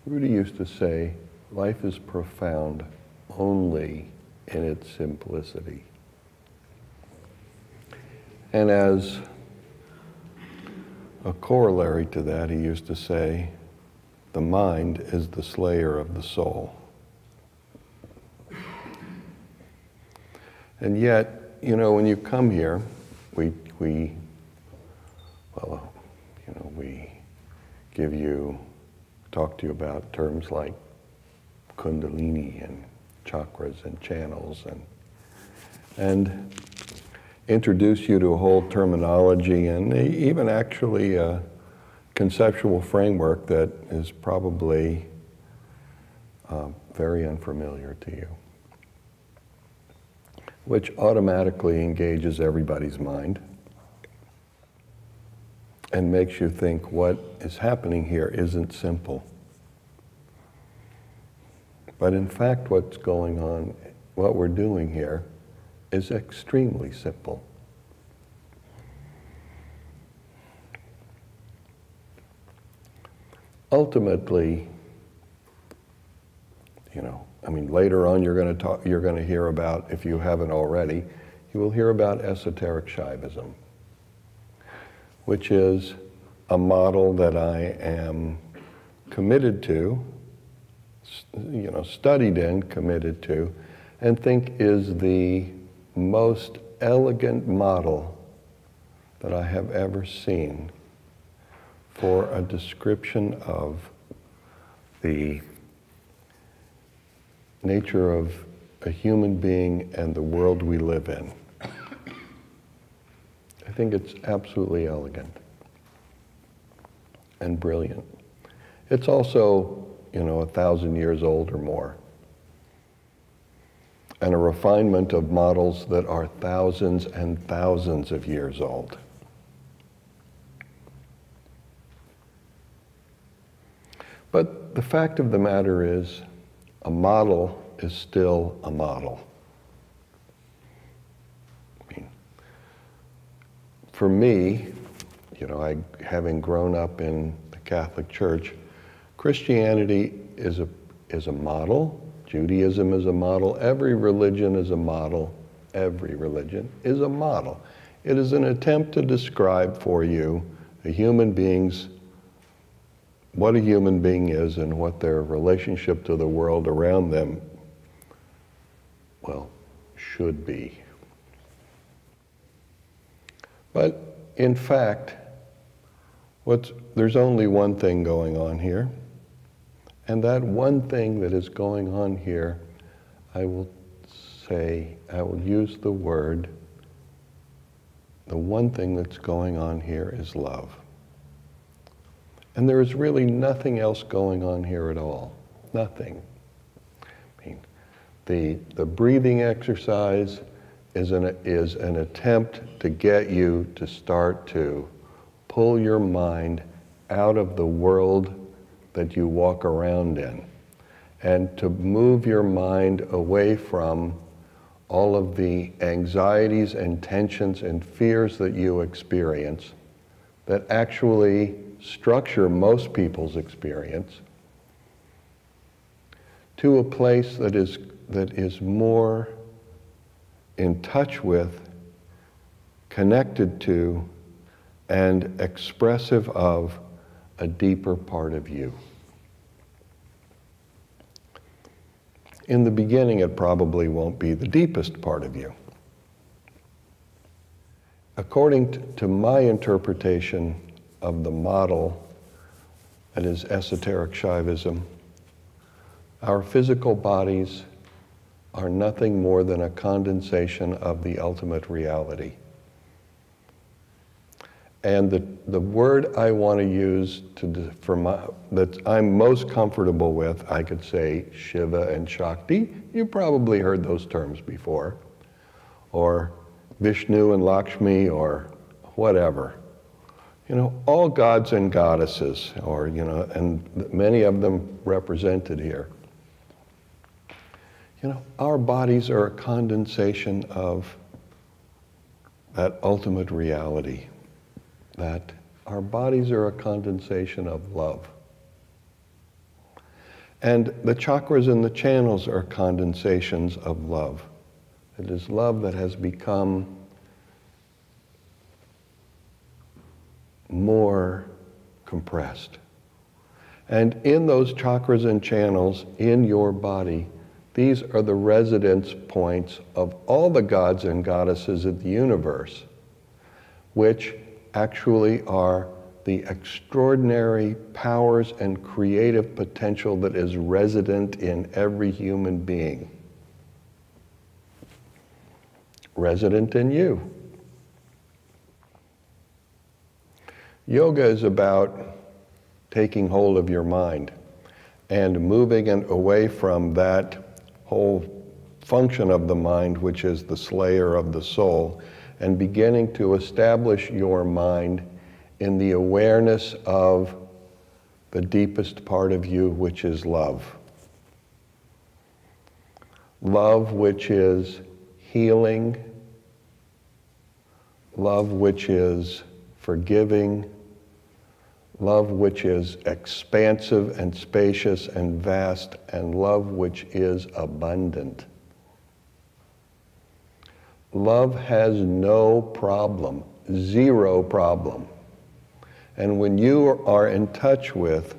Rudy used to say, life is profound only in its simplicity. And as a corollary to that, he used to say, the mind is the slayer of the soul. And yet, you know, when you come here, we talk to you about terms like kundalini and chakras and channels and introduce you to a whole terminology and even actually a conceptual framework that is probably very unfamiliar to you, which automatically engages everybody's mind and makes you think what is happening here isn't simple. But in fact, what's going on, what we're doing here, is extremely simple. Ultimately, you know, I mean, later on you're going to hear about, if you haven't already, you will hear about esoteric Shaivism, which is a model that I am committed to, you know, studied in, committed to, and think is the most elegant model that I have ever seen for a description of the nature of a human being and the world we live in. I think it's absolutely elegant and brilliant. It's also, you know, 1,000 years old or more, and a refinement of models that are thousands and thousands of years old. But the fact of the matter is, a model is still a model. I mean, for me, you know, having grown up in the Catholic Church, Christianity is a model. Judaism is a model. Every religion is a model. Every religion is a model. It is an attempt to describe for you what a human being is and what their relationship to the world around them, well, should be. But in fact, there's only one thing going on here. And that one thing that is going on here, I will use the word, the one thing that's going on here is love. And there is really nothing else going on here at all. Nothing. I mean, the breathing exercise is an attempt to get you to start to pull your mind out of the world that you walk around in, and to move your mind away from all of the anxieties and tensions and fears that you experience that actually structure most people's experience, to a place that is more in touch with, connected to, and expressive of a deeper part of you. In the beginning, it probably won't be the deepest part of you. According to my interpretation of the model that is esoteric Shaivism, our physical bodies are nothing more than a condensation of the ultimate reality. And the word I want to use that I'm most comfortable with, I could say Shiva and Shakti. You probably heard those terms before. Or Vishnu and Lakshmi, or whatever. You know, all gods and goddesses, or, you know, and many of them represented here. You know, our bodies are a condensation of that ultimate reality. That our bodies are a condensation of love. And the chakras and the channels are condensations of love. It is love that has become more compressed. And in those chakras and channels in your body, these are the residence points of all the gods and goddesses of the universe, which actually are the extraordinary powers and creative potential that is resident in every human being. Resident in you. Yoga is about taking hold of your mind and moving it away from that whole function of the mind, which is the slayer of the soul, and beginning to establish your mind in the awareness of the deepest part of you, which is love. Love which is healing, love which is forgiving, love which is expansive and spacious and vast, and love which is abundant. Love has no problem, zero problem. And when you are in touch with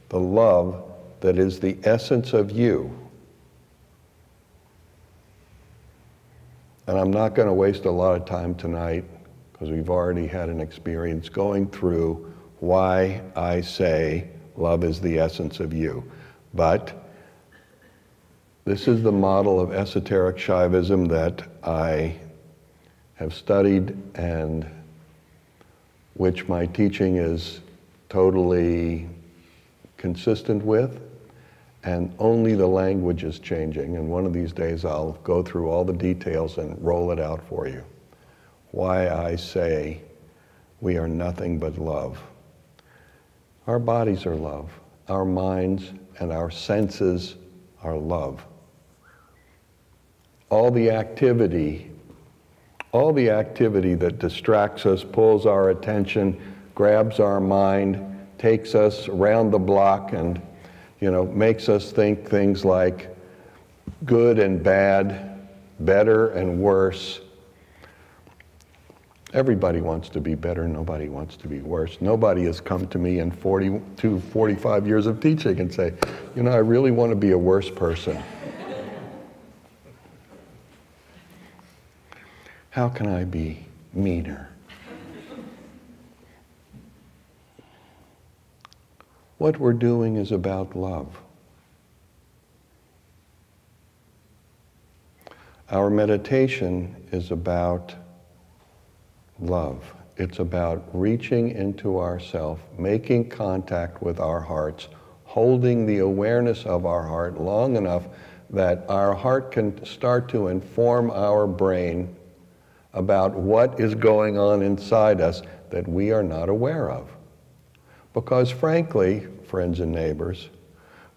the love that is the essence of you, and I'm not going to waste a lot of time tonight because we've already had an experience going through why I say love is the essence of you. But this is the model of esoteric Shaivism that I have studied and which my teaching is totally consistent with, and only the language is changing. And one of these days I'll go through all the details and roll it out for you. Why I say we are nothing but love. Our bodies are love. Our minds and our senses are love. All the activity that distracts us, pulls our attention, grabs our mind, takes us around the block and, makes us think things like good and bad, better and worse. Everybody wants to be better, nobody wants to be worse. Nobody has come to me in 45 years of teaching and say, I really want to be a worse person. How can I be meaner? What we're doing is about love. Our meditation is about love. It's about reaching into ourself, making contact with our hearts, holding the awareness of our heart long enough that our heart can start to inform our brain about what is going on inside us that we are not aware of. Because frankly, friends and neighbors,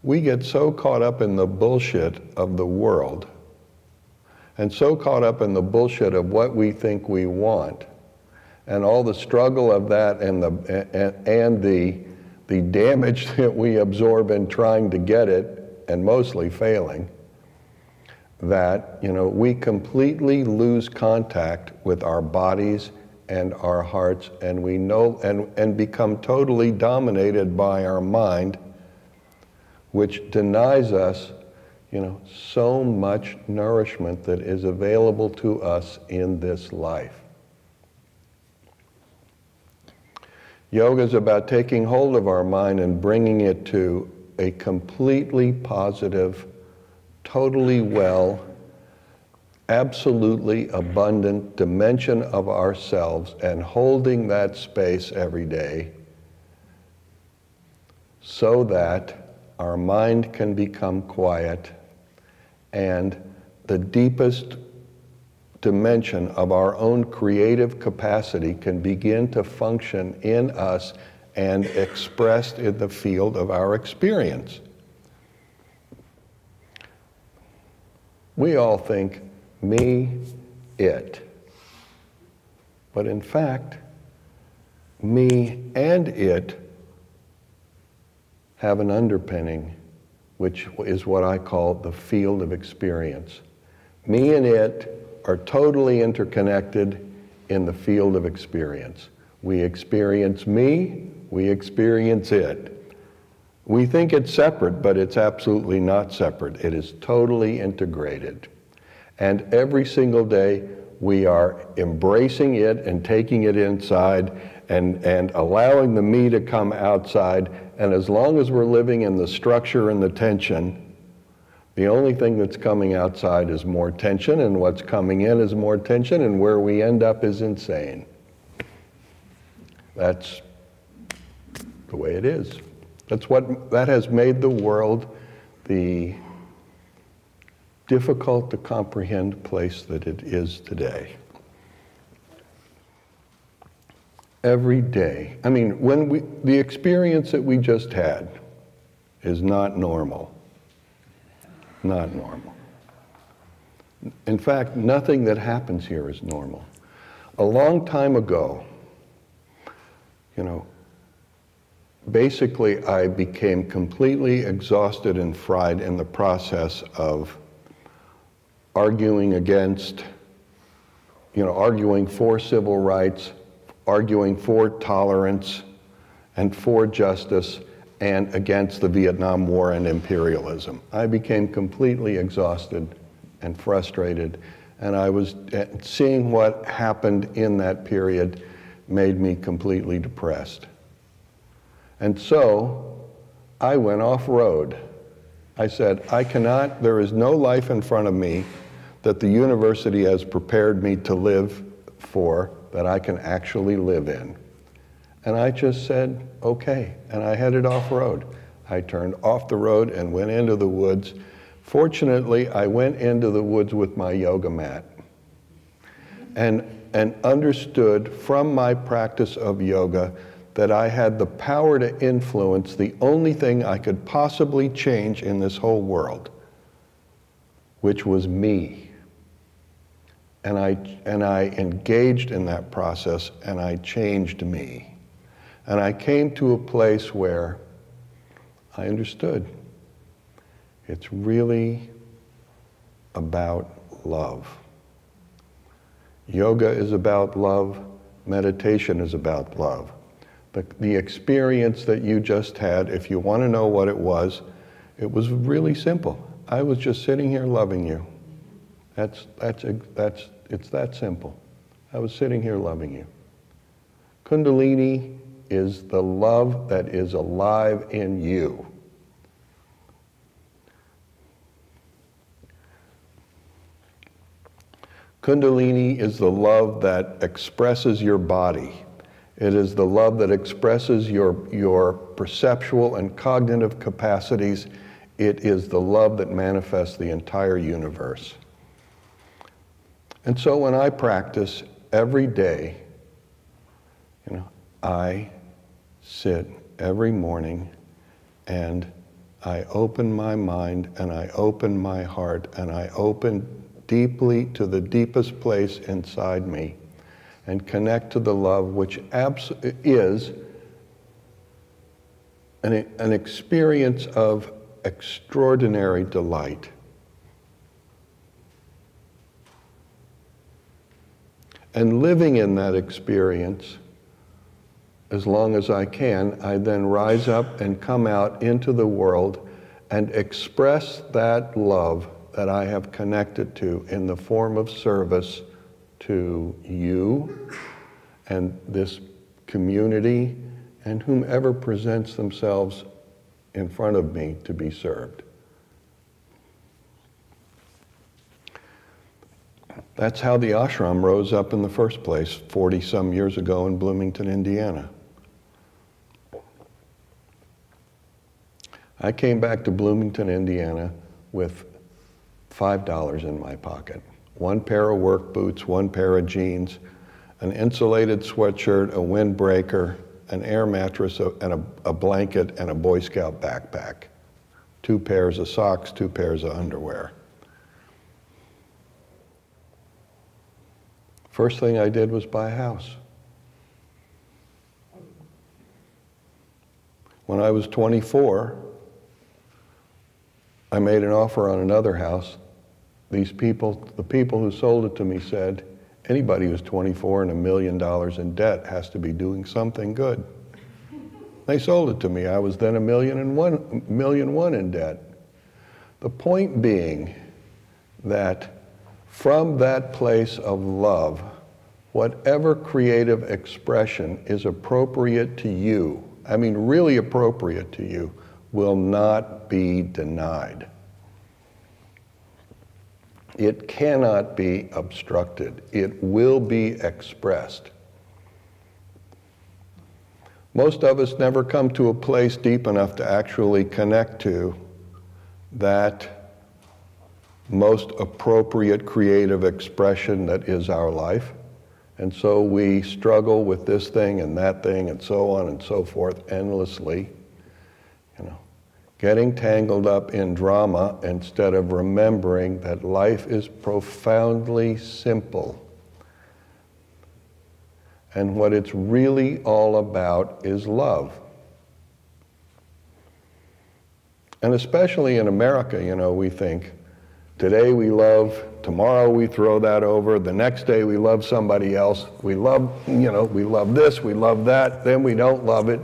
we get so caught up in the bullshit of the world and so caught up in the bullshit of what we think we want and all the struggle of that and the damage that we absorb in trying to get it and mostly failing, that we completely lose contact with our bodies and our hearts, and we know and become totally dominated by our mind, which denies us so much nourishment that is available to us in this life. Yoga is about taking hold of our mind and bringing it to a completely positive, totally well, absolutely abundant dimension of ourselves, and holding that space every day so that our mind can become quiet and the deepest dimension of our own creative capacity can begin to function in us and expressed in the field of our experience. We all think, me, it. But in fact, me and it have an underpinning, which is what I call the field of experience. Me and it are totally interconnected in the field of experience. We experience me, we experience it. We think it's separate, but it's absolutely not separate. It is totally integrated. And every single day, we are embracing it and taking it inside and allowing the me to come outside. And as long as we're living in the structure and the tension, the only thing that's coming outside is more tension, and what's coming in is more tension, and where we end up is insane. That's the way it is. That has made the world the difficult to comprehend place that it is today. Every day. I mean, the experience that we just had is not normal. Not normal. In fact, nothing that happens here is normal. A long time ago, basically I became completely exhausted and fried in the process of arguing for civil rights, arguing for tolerance and for justice, and against the Vietnam War and imperialism. I became completely exhausted and frustrated, and I was seeing what happened in that period made me completely depressed. And so I went off-road. I said, there is no life in front of me that the university has prepared me to live for that I can actually live in. And I just said, okay, and I headed off-road. I turned off the road and went into the woods. Fortunately, I went into the woods with my yoga mat and understood from my practice of yoga that I had the power to influence the only thing I could possibly change in this whole world, which was me. And I engaged in that process, and I changed me. And I came to a place where I understood. It's really about love. Yoga is about love. Meditation is about love. The experience that you just had, if you want to know what it was really simple. I was just sitting here loving you. It's that simple. I was sitting here loving you. Kundalini is the love that is alive in you. Kundalini is the love that expresses your body. It is the love that expresses your perceptual and cognitive capacities. It is the love that manifests the entire universe. And so when I practice every day, I sit every morning and I open my mind and I open my heart and I open deeply to the deepest place inside me and connect to the love which is an experience of extraordinary delight. And living in that experience, as long as I can, I then rise up and come out into the world and express that love that I have connected to in the form of service to you and this community and whomever presents themselves in front of me to be served. That's how the ashram rose up in the first place 40-some years ago in Bloomington, Indiana. I came back to Bloomington, Indiana with $5 in my pocket. One pair of work boots, one pair of jeans, an insulated sweatshirt, a windbreaker, an air mattress, and a blanket, and a Boy Scout backpack. 2 pairs of socks, 2 pairs of underwear. First thing I did was buy a house. When I was 24, I made an offer on another house. The people who sold it to me said, anybody who's 24 and $1 million in debt has to be doing something good. They sold it to me. I was then $1.1 million in debt. The point being that from that place of love, whatever creative expression is appropriate to you, I mean really appropriate to you, will not be denied. It cannot be obstructed. It will be expressed. Most of us never come to a place deep enough to actually connect to that most appropriate creative expression that is our life. And so we struggle with this thing and that thing and so on and so forth endlessly, getting tangled up in drama instead of remembering that life is profoundly simple. And what it's really all about is love. And especially in America, we think, today we love, tomorrow we throw that over, the next day we love somebody else, we love this, we love that, then we don't love it.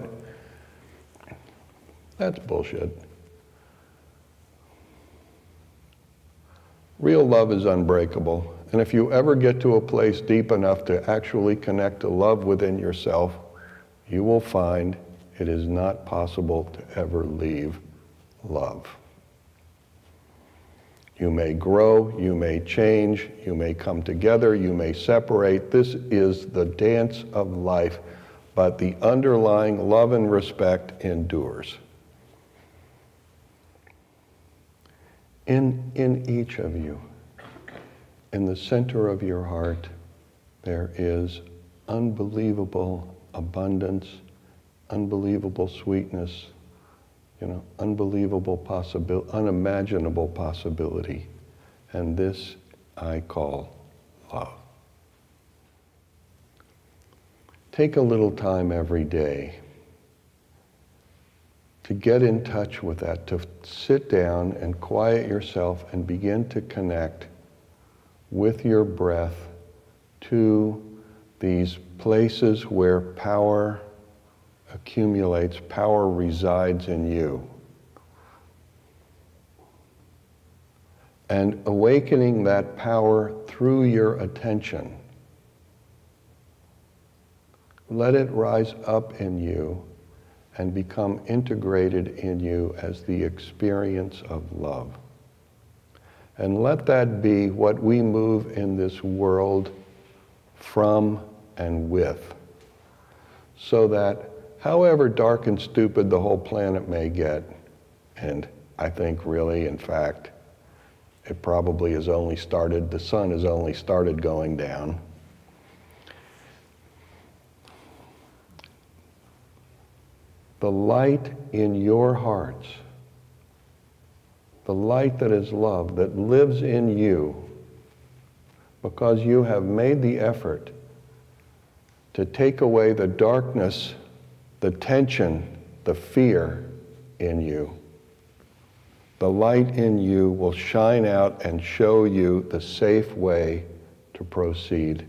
That's bullshit. Real love is unbreakable. And if you ever get to a place deep enough to actually connect to love within yourself, you will find it is not possible to ever leave love. You may grow, you may change, you may come together, you may separate. This is the dance of life, but the underlying love and respect endures. In each of you, in the center of your heart, there is unbelievable abundance, unbelievable sweetness, unbelievable possibility, unimaginable possibility. And this I call love. Take a little time every day to get in touch with that, to sit down and quiet yourself and begin to connect with your breath to these places where power accumulates, power resides in you. And awakening that power through your attention. Let it rise up in you and become integrated in you as the experience of love. And let that be what we move in this world from and with, so that however dark and stupid the whole planet may get, and I think really, in fact, it probably has only started, the sun has only started going down. The light in your hearts, the light that is love, that lives in you, because you have made the effort to take away the darkness, the tension, the fear in you. The light in you will shine out and show you the safe way to proceed.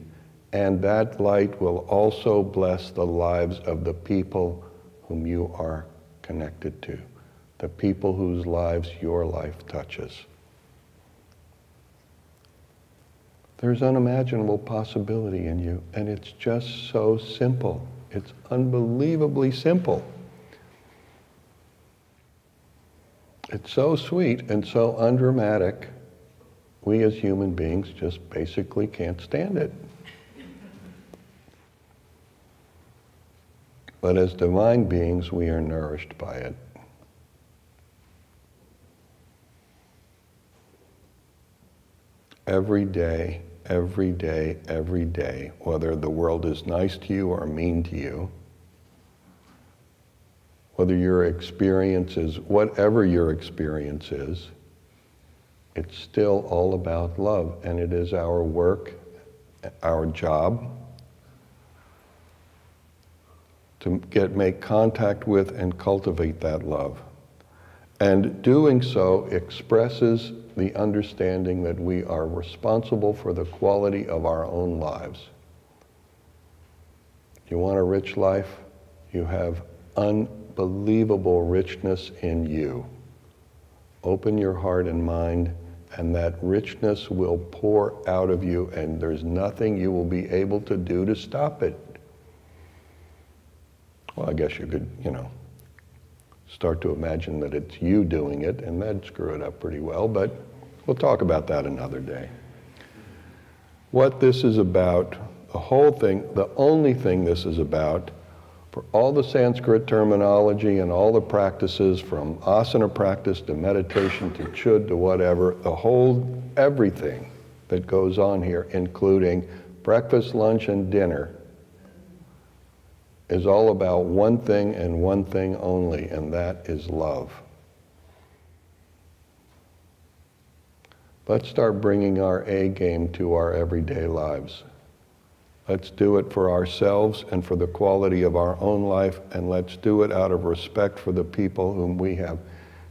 And that light will also bless the lives of the people whom you are connected to, the people whose lives your life touches. There's unimaginable possibility in you, and it's just so simple. It's unbelievably simple. It's so sweet and so undramatic, we as human beings just basically can't stand it. But as divine beings, we are nourished by it. Every day, every day, every day, whether the world is nice to you or mean to you, whether your experience is, whatever your experience is, it's still all about love, and it is our work, our job, to make contact with and cultivate that love. And doing so expresses the understanding that we are responsible for the quality of our own lives. You want a rich life? You have unbelievable richness in you. Open your heart and mind, and that richness will pour out of you, and there's nothing you will be able to do to stop it. Well, I guess you could, start to imagine that it's you doing it, and that'd screw it up pretty well, but we'll talk about that another day. What this is about, the whole thing, the only thing this is about, for all the Sanskrit terminology and all the practices, from asana practice to meditation to chud to whatever, everything that goes on here, including breakfast, lunch, and dinner, is all about one thing and one thing only, and that is love. Let's start bringing our A game to our everyday lives. Let's do it for ourselves and for the quality of our own life, and let's do it out of respect for the people whom we have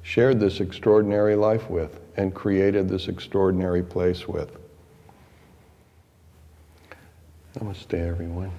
shared this extraordinary life with and created this extraordinary place with. Namaste, everyone.